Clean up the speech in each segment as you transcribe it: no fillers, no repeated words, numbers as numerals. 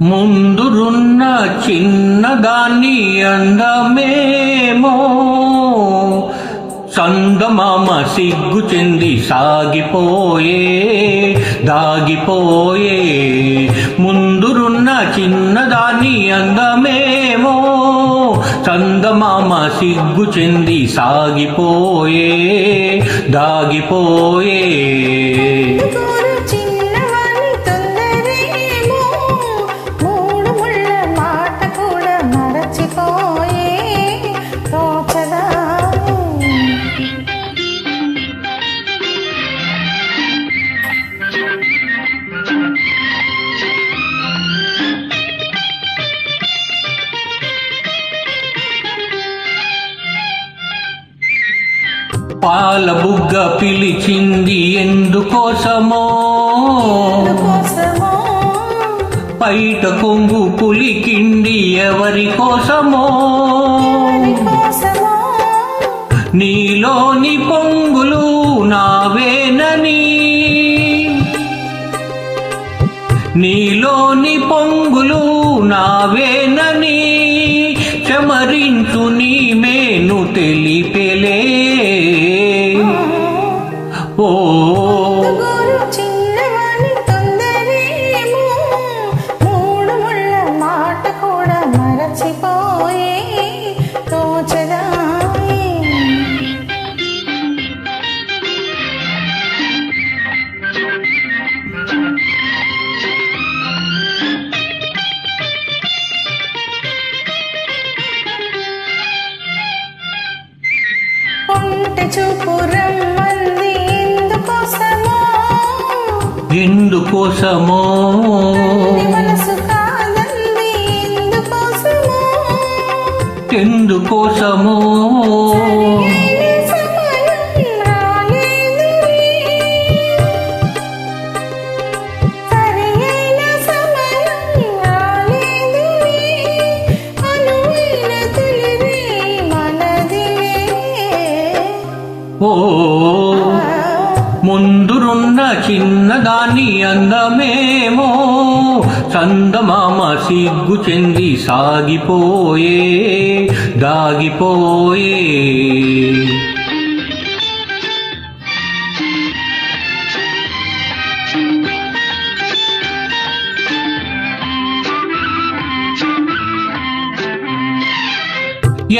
ముందురున్న చిన్నదాన్ని అందమేమో చందమామ సిగ్గు చెంది సాగిపోయే దాగిపోయే. ముందురున్న చిన్నదాన్ని అందమేమో చందమామ సిగ్గు చెంది సాగిపోయే దాగిపోయే. పాల బుగ్గ పిలిచింది ఎందుకోసమో, పైట కొంగు పులికిండి ఎవరి కోసమో. నీలోని పొంగులు నావేనని, నీలోని పొంగులు నావేనని చమరించు నీ మేను తెలిపెలే. ఓ చిన్నవాణి తొందరేమో మూడు ముళ్ళ మాట కూడా మరచిపోయే తోచదాయి. కొంటె చూపు రమ్మంది ఎందుకోసమో, మనసు కాదంది ఎందుకోసమో. ఓ ముందురున్న చిన్నదాని అందమేమో చందమామ సిగ్గు చెంది సాగిపోయే దాగిపోయే.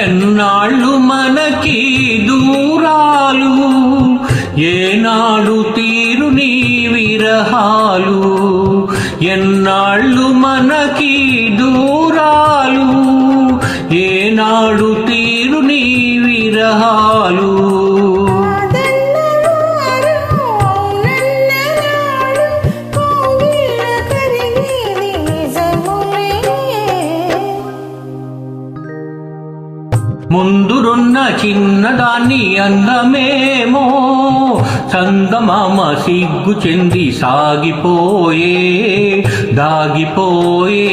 ఎన్నాళ్ళు మనకి దూరాలు, ఏనాడు తీరు నీ విరహాలు. ఎన్నాళ్ళు మనకి దూరాలు, ఏనాడు తీరు నీ విరహాలు. ముందురున్న చిన్నదాన్ని అందమేమో చందమామ సిగ్గు చెంది సాగిపోయే దాగిపోయే.